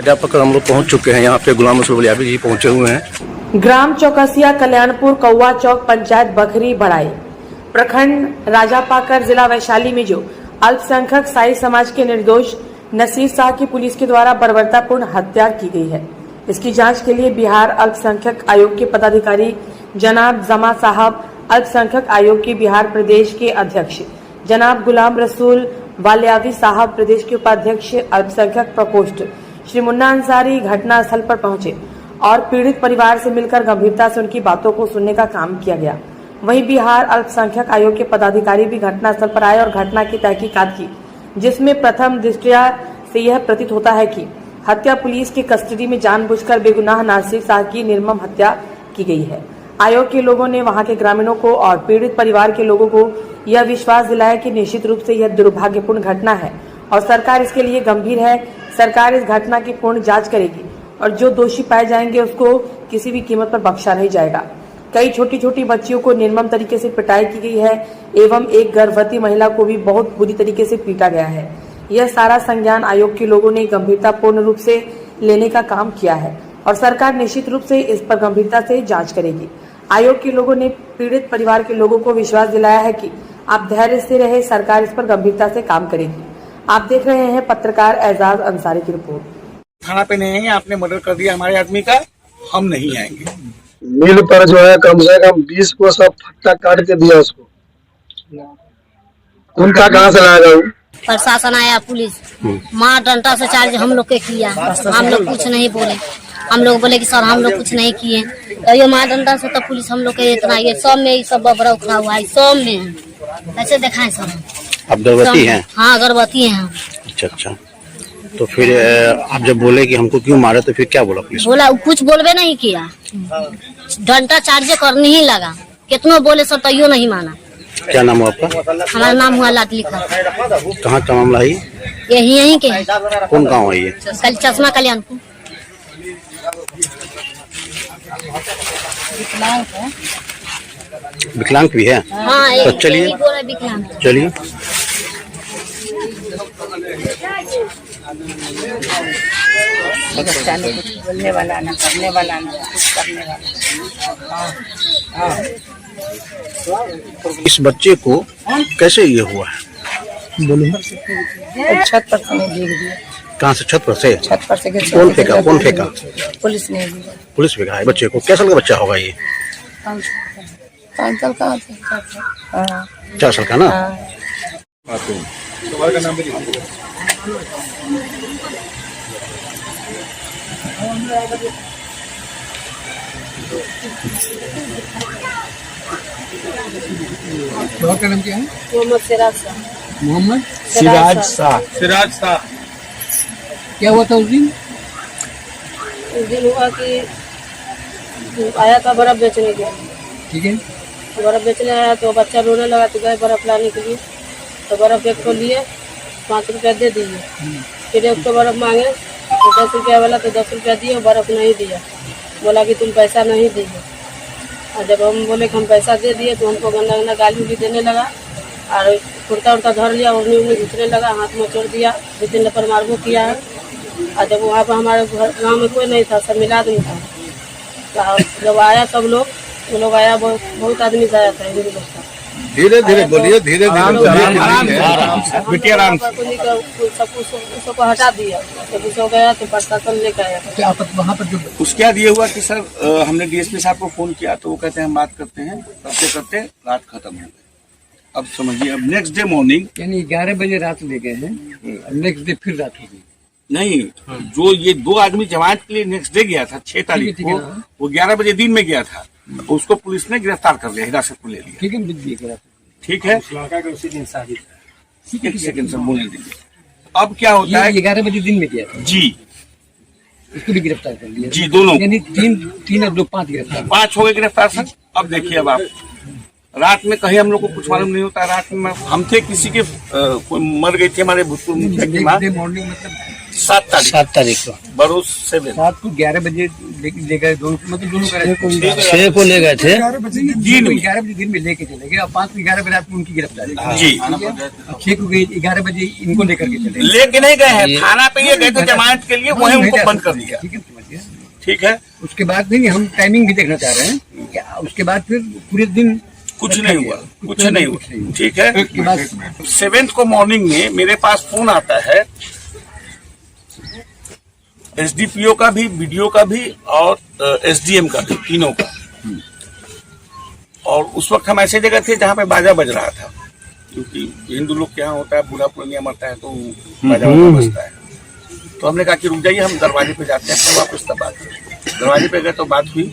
अध्यापक हम लोग पहुंच चुके हैं यहाँ पे। गुलाम रसूल वलियाबी जी पहुंचे हुए हैं। ग्राम चौकसिया कल्याणपुर कौवा चौक पंचायत बखरी बढ़ाई प्रखंड राजापाकर जिला वैशाली में जो अल्पसंख्यक साई समाज के निर्दोष नसीर शाह की पुलिस के द्वारा बर्बरतापूर्ण हत्या की गई है। इसकी जांच के लिए बिहार अल्पसंख्यक आयोग के पदाधिकारी जनाब जमा साहब, अल्पसंख्यक आयोग के बिहार प्रदेश के अध्यक्ष जनाब गुलाम रसूल वालियाबी साहब, प्रदेश के उपाध्यक्ष अल्पसंख्यक प्रकोष्ठ श्री मुन्ना अंसारी घटना स्थल पर पहुंचे और पीड़ित परिवार से मिलकर गंभीरता से उनकी बातों को सुनने का काम किया गया। वहीं बिहार अल्पसंख्यक आयोग के पदाधिकारी भी घटना स्थल पर आए और घटना की तहकीकात की, जिसमें प्रथम दृष्टया से यह प्रतीत होता है कि हत्या पुलिस की कस्टडी में जानबूझकर बेगुनाह नसीर शाह की निर्मम हत्या की गई है। आयोग के लोगों ने वहां के ग्रामीणों को और पीड़ित परिवार के लोगों को यह विश्वास दिलाया कि निश्चित रूप से यह दुर्भाग्यपूर्ण घटना है और सरकार इसके लिए गंभीर है। सरकार इस घटना की पूर्ण जांच करेगी और जो दोषी पाए जाएंगे उसको किसी भी कीमत पर बख्शा नहीं जाएगा। कई छोटी छोटी बच्चियों को निर्मम तरीके से पिटाई की गई है एवं एक गर्भवती महिला को भी बहुत बुरी तरीके से पीटा गया है। यह सारा संज्ञान आयोग के लोगों ने गंभीरतापूर्ण रूप से लेने का काम किया है और सरकार निश्चित रूप से इस पर गंभीरता से जांच करेगी। आयोग के लोगों ने पीड़ित परिवार के लोगों को विश्वास दिलाया है कि आप धैर्य से रहे, सरकार इस पर गंभीरता से काम करेगी। आप देख रहे हैं पत्रकार एजाज अंसारी की रिपोर्ट। थाना पे नहीं आएंगे, आपने मर्डर कर दिया हमारे आदमी का, हम नहीं आएंगे। मिल पर जो है कम से कम 20 को सब फट्टा काट के दिया उसको। उनका कहाँ से लाएगा? प्रशासन आया, पुलिस मार डंडा से चार्ज हम लोग के किया। हम लोग कुछ नहीं बोले, हम लोग बोले कि सर हम लोग कुछ नहीं किए। तो ये मार डंडा से तो पुलिस हम लोग के इतना ये सब में ये सब बबरा उखड़ा हुआ है, सब में ऐसे दिखाए सर। आप गर्भवती हैं? हाँ गर्भवती हैं। अच्छा अच्छा, तो फिर आप जब बोले कि हमको क्यों मारे तो फिर क्या बोला पुलिस? बोला कुछ बोलबे नहीं किया, डंडा चार्ज करने ही लगा। कितनों बोले सर तैयो नहीं माना। क्या नाम हुआ आपका? हमारा नाम हुआ लाडली खान। कहाँ का मामला है? यही के है। कौन गाँव है ये? कल चश्मा कल्याणपुर। विकलांग भी है? हाँ तो चलिए विकलांग। चलिए। कुछ बोलने वाला ना, करने वाला ना, कुछ करने वाला। इस बच्चे को कैसे ये हुआ है? बोलिए। छत पर से गिर दिया। कहाँ से? छत पर से? छत पर से गिर। कौन फेंका? कौन फेंका? पुलिस ने। पुलिस फेंका है बच्चे को? क्या साल का बच्चा होगा ये? 5 साल का। 4 साल का ना? का नाम क्या है? मोहम्मद सिराज शाह। मोहम्मद सिराज शाह। सिराज शाह। क्या हुआ था उस दिन? उस दिन हुआ कि आया था बर्फ बेचने के। ठीक है। बर्फ बेचने आया तो बच्चा रोने लगा तो गए बर्फ लाने के लिए। तो बर्फ एक को लिए 5 रुपया दे दिए। फिर एक तो बर्फ मांगे तो 10 रुपया वाला तो 10 रुपया दिए, बर्फ नहीं दिया। बोला कि तुम पैसा नहीं दिए। और जब हम बोले कि हम पैसा दे दिए तो हमको गंदा गंदा गाली भी देने लगा और कुर्ता उर्ता धर लिया, उड़ने उड़ने घुसने लगा, हाथ में छोड़ दिया, 2-3 नंबर मारबो किया है। और जब वहाँ पर हमारे गाँव में कोई नहीं था, सब मिला आदमी था। तो जब आया सब लोग, वो लोग आया, बहुत आदमी से आया था, हिंदू लोग था। धीरे धीरे बोलिए, धीरे धीरे आराम सबको हटा दिया। जब उसको गया तो प्रशासन लेकर आया। वहाँ पर जो उसके बाद ये हुआ कि सर हमने डीएसपी साहब को फोन किया तो वो कहते हैं हम बात करते हैं, करते करते रात खत्म हो गई। अब समझिए, अब नेक्स्ट डे मॉर्निंग यानी 11 बजे रात ले गए हैं, नेक्स्ट डे फिर रात हो गई। नहीं, जो ये 2 आदमी जमात के लिए नेक्स्ट डे गया था 6 तारीख को, वो 11 बजे दिन में गया था। उसको पुलिस ने गिरफ्तार कर लिया, हिरासत में ले लिया। ठीक है, ठीक है। उसी दिन शादी। एक सेकंड सर बोलने दीजिए। अब क्या होता है? 11 बजे दिन में गया था जी, इसको भी गिरफ्तार कर लिया जी, दोनों। यानी 3 और 2 5 गिरफ्तार। 5 हो गए गिरफ्तार सर। अब देखिए, अब आप रात में कहीं हम लोग को कुछ मालूम नहीं होता। रात में हम थे किसी के कोई मर गई थी हमारे भूतपूर्व मुखिया की माँ, मॉर्निंग मतलब 7 तारीख को बरोज 7 रात को 11 बजे ले गए दोनों, मतलब दोनों 6 को ले गए थे। 11 बजे दिन में लेके चले गए और 5 को 11 बजे रात को उनकी गिरफ्तारी जी। 6 को 11 बजे इनको लेकर के चले लेके नहीं गए हैं थाना पे, ये गए थे जमानत के लिए, वहीं उनको बंद कर दिया। ठीक है, समझ गया। ठीक है, उसके बाद नहीं, हम टाइमिंग भी देखना चाह रहे हैं क्या उसके बाद फिर पूरे दिन कुछ नहीं हुआ, कुछ नहीं हुआ। ठीक है, उसके बाद 7 को मॉर्निंग में मेरे पास फोन आता है एसडीपीओ का भी, बीडीओ का भी और एसडीएम का भी, तीनों का। और उस वक्त हम ऐसे जगह थे जहाँ पे बाजा बज रहा था, क्योंकि हिंदू लोग के यहाँ होता है बूढ़ा पुरानिया मरता है तो बाजा बजता है। तो हमने कहा कि रुक जाइए, हम दरवाजे पे जाते हैं, फिर वापस तब बात करें। दरवाजे पे गए तो बात हुई,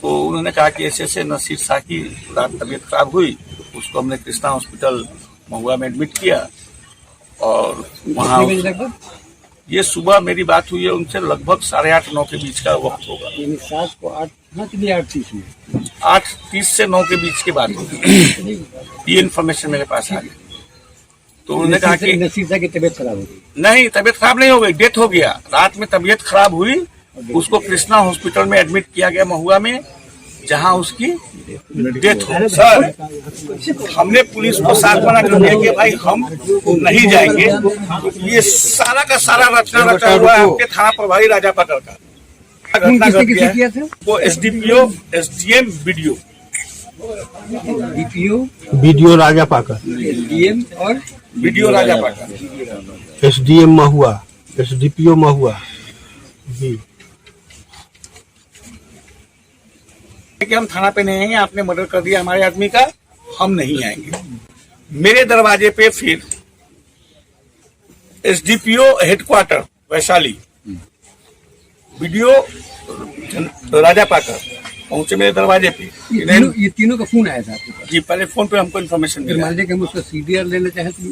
तो उन्होंने कहा कि ऐसे नसीर शाह की रात तबीयत खराब हुई, उसको हमने कृष्णा हॉस्पिटल महुआ में एडमिट किया। और वहाँ ये सुबह मेरी बात हुई है उनसे, लगभग 8:30-9 के बीच का वक्त होगा। 7 को 8:30 में 8:30 से 9 के बीच की बात होगी। ये इन्फॉर्मेशन मेरे पास आ गई। तो उन्होंने कहा कि नसीर साहब की तबीयत खराब हो गई। नहीं, तबीयत खराब नहीं हो गई, डेथ हो गया। रात में तबीयत खराब हुई, उसको कृष्णा हॉस्पिटल में एडमिट किया गया महुआ में, जहां उसकी डेथ हो। सर, हमने पुलिस को साथ मना कर दिया कि भाई हम नहीं जाएंगे, तो ये सारा का सारा रचना रचा हुआ है आपके थाना प्रभारी राजा पकड़ का घटना घट गया है। वो एसडीपीओ, एसडीएम, बीडीओ, बीडीओ राजा पाकर, एसडीएम और बीडीओ राजा पाकर, एसडीएम महुआ, एसडीपीओ महुआ जी। कि हम थाना पे नहीं आएंगे, आपने मर्डर कर दिया हमारे आदमी का, हम नहीं आएंगे। मेरे दरवाजे पे फिर एसडीपीओ हेडक्वार्टर वैशाली, बीडीओ राजा पाकर पहुंचे मेरे दरवाजे पे। ये तीनों का फोन आया था आपके पास? जी, पहले फोन पे हमको इन्फॉर्मेशन फिर मिला। मान लीजिए कि हम उसका सीडीआर लेना चाहें तो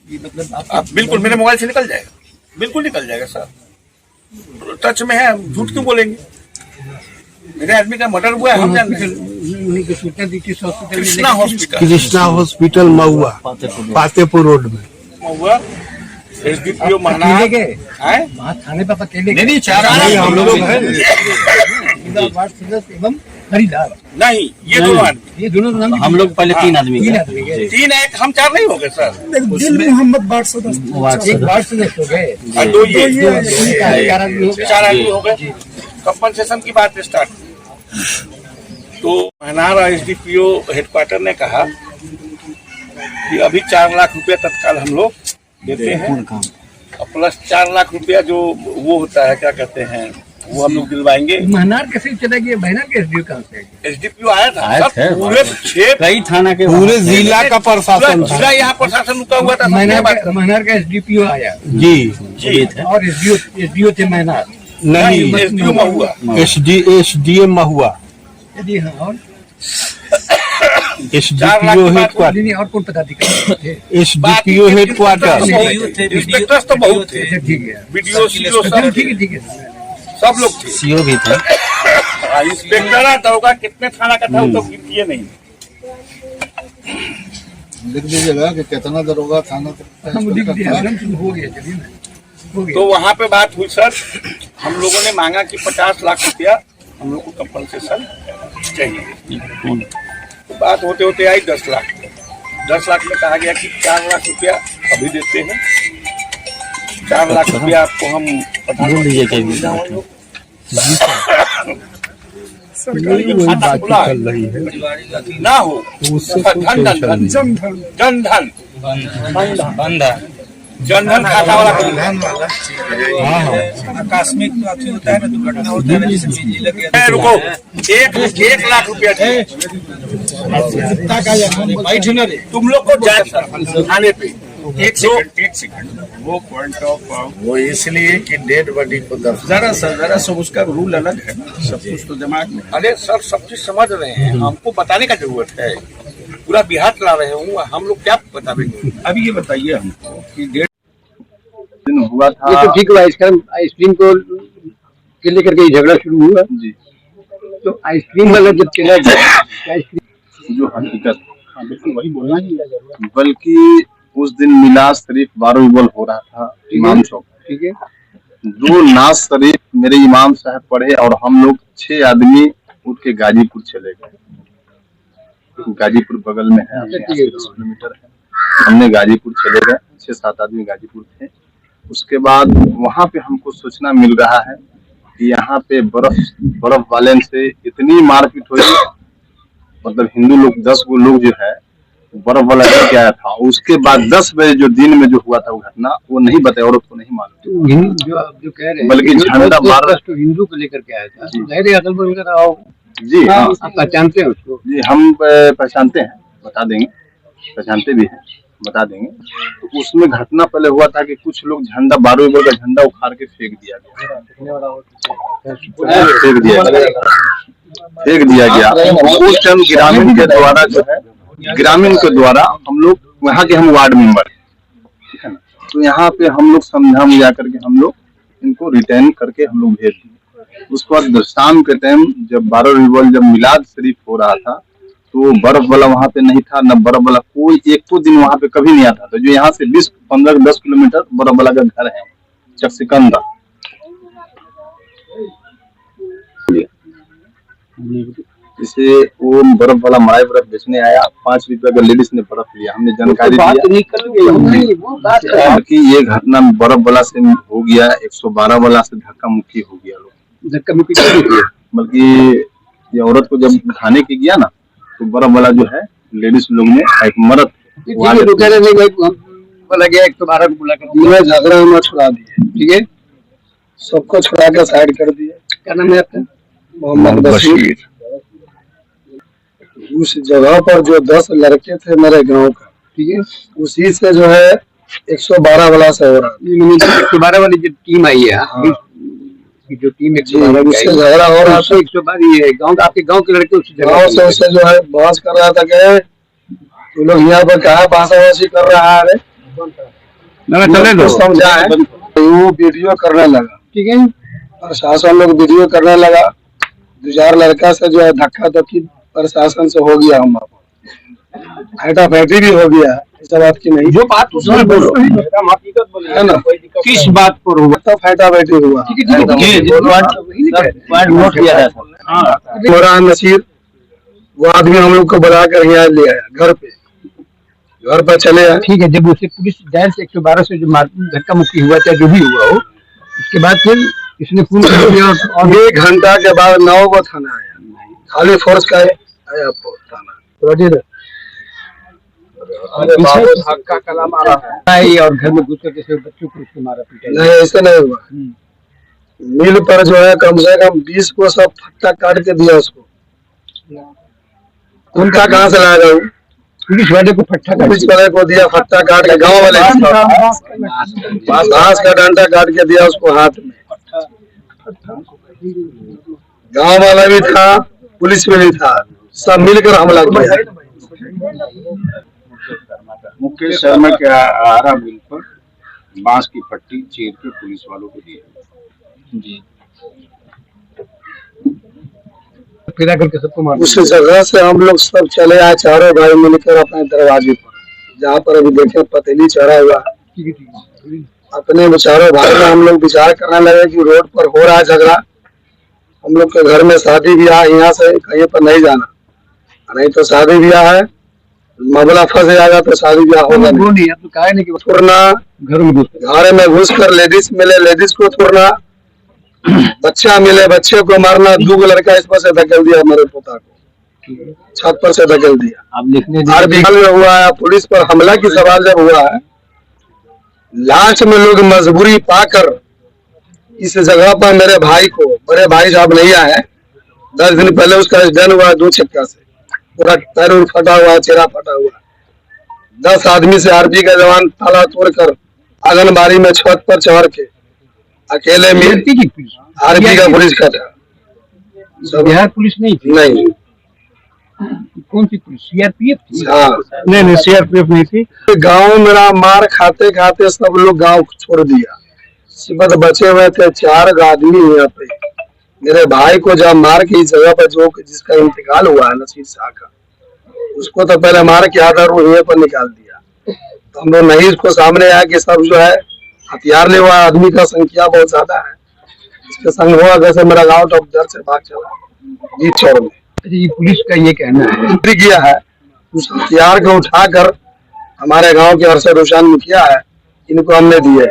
ये मतलब आप बिल्कुल मेरे मोबाइल से निकल जाएगा, बिल्कुल निकल जाएगा सर, टच में है, हम झूठ क्यों बोलेंगे। मेरे आदमी का मर्डर हुआ है, हम जानते हैं। उन्हीं को सूचना दी थी hospital, Krishna hospital, Krishna hospital Mahua, Fatehpur road में महुआ। एसडीपीओ अकेले महना गए है, वहाँ थाने पर अकेले गए? नहीं, 4 हम लोग वार्ड सदस्य एवं हरिलाल, नहीं, ये दोनों आदमी, ये दोनों नाम हम लोग पहले 3 आदमी तीन आदमी गए। 3 एक, हम 4 नहीं हो गए सर। दिल मोहम्मद वार्ड सदस्य, एक वार्ड सदस्य हो गए, और 2 ये 4 आदमी हो गए। 4 आदमी हो गए। कंपनसेशन की बात स्टार्ट हुई तो महनार एसडीपीओ हेडक्वार्टर ने कहा कि अभी 4 लाख रुपया तत्काल हम लोग देते हैं, और प्लस 4 लाख रुपया जो वो होता है, क्या कहते हैं, वो हम लोग दिलवाएंगे। महनार कैसे चला गया? महनार के एसडीओ कहाँ से? एसडीपीओ आया था सर, पूरे 6 कई थाना के पूरे जिला का प्रशासन था। जिला यहाँ प्रशासन रुका हुआ था। महनार का एसडीपीओ आया जी जी, और एसडीओ थे महनार, नहीं, एसडीओ महुआ, एसडीएम महुआ, यदि हाँ, और एसडीपीओ हेडक्वार्टर, नहीं, और कौन पदाधिकारी थे? एसडीपीओ हेडक्वार्टर, इंस्पेक्टर्स तो बहुत थे, अच्छा, ठीक है, बीडीओ, सीओ सब ठीक है, ठीक है, सब लोग थे। सीओ भी थे। इंस्पेक्टर दरोगा कितने थाना का था वो तो गिनती नहीं। लिख दीजिएगा कि कितना दरोगा थाना हम लिख दिया, हो गया, चलिए ना, हो गया। तो वहाँ पे बात हुई सर, हम लोगों ने मांगा कि 50 लाख रुपया हम लोग को कंपनसेशन चाहिए। तो बात होते होते आई 10 लाख। 10 लाख में कहा गया कि 4 लाख रुपया अभी देते हैं, 4 लाख रुपया आपको हम खाता खुला ना हो, जनधन खाता वाला आकस्मिक होता है ना, दुर्घटना होता है ना, जैसे बिजली लग गया। रुको, 1 लाख रुपया चाहिए तुम लोग को जांच थाने पे। एक सेकंड, वो पॉइंट ऑफ वो इसलिए कि डेड बॉडी को जरा सब उसका रूल अलग है, सब कुछ तो दिमाग में। अरे सर, सब चीज समझ रहे हैं, हमको बताने का जरूरत है, पूरा बिहार चला रहे हूँ, हम लोग क्या बताएंगे। अभी ये बताइए हमको कि डेड दिन हुआ था। ये तो ठीक हुआ, इसका आइसक्रीम को लेकर के झगड़ा शुरू हुआ जी। तो आइसक्रीम वाला जब चला गया, आइसक्रीम जो हकीकत, बिल्कुल वही बोलना ही है। बल्कि उस दिन मिलाद शरीफ बारूबल हो रहा था इमाम चौक, ठीक है। 2 नाज शरीफ मेरे इमाम साहब पढ़े और हम लोग 6 आदमी उठ के गाजीपुर चले गए। गाजीपुर बगल में है, 10 किलोमीटर है। हमने गाजीपुर चले गए, 6-7 आदमी गाजीपुर थे। उसके बाद वहां पे हमको सूचना मिल रहा है कि यहाँ पे बर्फ वाले से इतनी मारपीट हुई, मतलब हिंदू लोग 10 गो लोग जो है बर्फ वाला लेके आया था। उसके बाद 10 बजे जो दिन में जो हुआ था वो घटना, वो नहीं बताया, औरत को नहीं मालूम। जो आप जो कह रहे हैं, बल्कि झंडा बारह तो हिंदू को लेकर के आया था, जाहिर अकल बोल कर आओ जी। हाँ, आप पहचानते हैं उसको? जी हम पहचानते हैं, बता देंगे, पहचानते भी हैं, बता देंगे। तो उसमें घटना पहले हुआ था कि कुछ लोग झंडा बारूबल का झंडा उखाड़ के फेंक दिया गया। उस टाइम ग्रामीण के द्वारा जो है, ग्रामीण के द्वारा हम लोग वहाँ के, हम वार्ड मेंबर, ठीक है ना, तो यहाँ पे हम लोग समझा मुझा करके हम लोग इनको रिटर्न करके हम लोग भेज दिए। उसके बाद शाम के टाइम जब बारूबल, जब मिलाद शरीफ हो रहा था, तो बर्फ वाला वहाँ पे नहीं था, न बर्फ वाला कोई एक तो दिन वहाँ पे कभी नहीं आता था। जो यहाँ से 20-15-10 किलोमीटर बर्फ वाला का घर है चकसिकंदा। इसे वो बर्फ वाला मलाई बर्फ बेचने आया, 5 रुपए का लेडीज ने बर्फ लिया। हमने जानकारी दिया कि ये घटना बर्फ वाला से हो गया, 112 वाला से धक्का मुक्की हो गया। लोग धक्का मुक्की, बल्कि ये औरत को जब उठाने के गया ना, तो बर्फ वाला जो है लेडीज लोग ने एक मर्द बोला गया 112 को बुला कर झगड़ा में छुड़ा दिए, ठीक है, सबको छुड़ा कर साइड कर दिए। क्या नाम है आपका? मोहम्मद बशीर। उस जगह पर जो 10 लड़के थे मेरे गांव का, ठीक है, उसी से जो है 112 वाला से हो रहा है। 112 वाली जो टीम आई है, जो टीम 112 उससे झगड़ा हो रहा था। 112 ये गांव, आपके गांव के लड़के गाँव से उससे जो है बहस कर रहा था कि तू लोग यहाँ पर कहा भाषाभाषी कर रहा है, समझा है। वो वीडियो करने लगा, ठीक है, प्रशासन लोग वीडियो करने लगा। 2-4 लड़का से जो है धक्का धक्की प्रशासन से हो गया, हम फैटी भी हो गया। ऐसा बात की नहीं, जो बात उसमें बोलो है ना, किस बात पर हुआ? तो फैटा बैठी हुआ मोरा नसीर, वो आदमी हम लोग को बुला कर यहाँ ले आया, घर पर चले आए। ठीक है, जब उसे पुलिस जान से 112 से जो धक्का मुक्की हुआ, चाहे जो भी हुआ हो, उसके बाद फिर इसने पूर्ण 1 घंटा के बाद 9 को थाना आया, खाली फोर्स का आया थाना। कलाम आ रहा है और घर में घुस करके बच्चों को उसको मारा पीटा। नहीं, ऐसा नहीं हुआ। मिल पर जो है कम से कम 20 को सब फट्टा काट के दिया उसको। उनका कहाँ से लाया जाऊँ? पुलिस वाले को फट्टा, पुलिस वाले को दिया फट्टा काट के, गाँव वाले घास का डंडा काट के दिया उसको हाथ में। गाँव वाला भी था, पुलिस में भी था, सब मिलकर हमला किया। मुकेश शर्मा के आरा मिल पर बांस की पट्टी चीर के पुलिस वालों को दी जी। फिर करके सबको मार। उस जगह से हम लोग सब चले आए, चारों भाई मिलकर अपने दरवाजे पर, जहाँ पर अभी देखे पतेली चढ़ा हुआ। अपने चारों भाई में हम लोग विचार करने लगे कि रोड पर हो रहा है झगड़ा, हम लोग के घर में शादी ब्याह, यहाँ से कहीं पर नहीं जाना, नहीं तो शादी ब्याह है, मामला फंस जाएगा तो शादी ब्याह होगा नहीं। थोड़ना घर में घुस कर लेडीज मिले, लेडीज को थोड़ना, बच्चा मिले, बच्चे को मारना। 2 लड़का इस पर से धकेल दिया, हमारे पोता को छत पर से धकेल दिया। अब लिखने में हुआ है, पुलिस पर हमला की सवाल जब हुआ है, लास्ट में लोग मजबूरी पाकर इस जगह पर मेरे भाई को, बड़े भाई साहब नहीं आए, 10 दिन पहले उसका एक्सीडेंट हुआ 2 चक्का से, पूरा पैर फटा हुआ, चेहरा फटा हुआ। 10 आदमी से आरपी का जवान ताला तोड़कर आंगनबाड़ी में छत पर चढ़ के अकेले में आरपी का पुलिस का था। बिहार पुलिस नहीं थी? नहीं। कौन सी पुलिस? सीआरपीएफ? हाँ, नहीं सीआरपीएफ नहीं थी। गांव मेरा मार खाते खाते सब लोग गांव छोड़ दिया, सिर्फ बचे हुए थे 4 आदमी यहाँ पे। मेरे भाई को जब मार के इस जगह पर जो जिसका इंतकाल हुआ है नसीर शाह का, उसको तो पहले मार के आधा रूहे पर निकाल दिया। तो हम लोग नहीं इसको सामने आया कि सब जो है हथियार ले हुआ आदमी का संख्या बहुत ज्यादा है। इसके संग हुआ वैसे मेरा गाँव तो डर से भाग चला जीत चौड़ में। ये पुलिस का ये कहना है किया है उस हथियार को उठाकर हमारे गांव के अरशद हुसैन मुखिया है, इनको हमने दिए।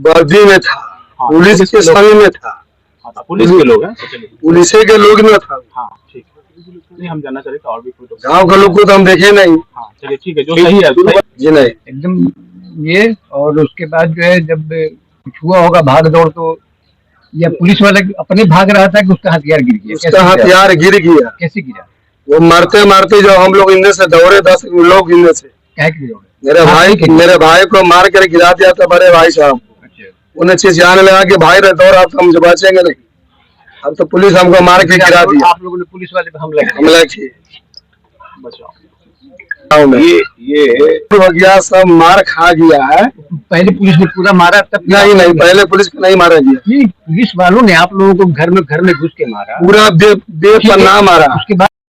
वर्दी में था, पुलिस के संग में था, पुलिस के लोग हैं, पुलिस के लोग में था। हाँ ठीक है, नहीं हम जानना चाहते और भी कोई लोग। गांव के लोग को तो हम देखे नहीं। हाँ चलिए ठीक है, जो सही है जी नहीं एकदम ये। और उसके बाद जो है जब कुछ हुआ होगा भाग दौड़, तो या पुलिस वाला अपने भाग रहा था कि उसका हथियार गिर गया? उसका हथियार गिर गया। कैसे गिरा? वो मारते मारते जो हम लोग इनमें से दौड़े 10 लोग इनमें से क्या दौड़े? मेरे भाई को मार कर गिरा दिया था बड़े भाई साहब। उन्हें चिल्लाने लगा कि भाई रहे दौड़, अब तो हम बचेंगे नहीं। अब तो पुलिस हमको मार के गिरा दिया। आप लोगों ने पुलिस वाले पे हमला किए। ये हो गया, सब मार खा गया है। पहले पुलिस ने पूरा मारा तब? नहीं, पहले पुलिस को नहीं मारा गया। पुलिस वालों ने आप लोगों को घर में घुस के मारा, पूरा बेपनाह मारा। उसके बाद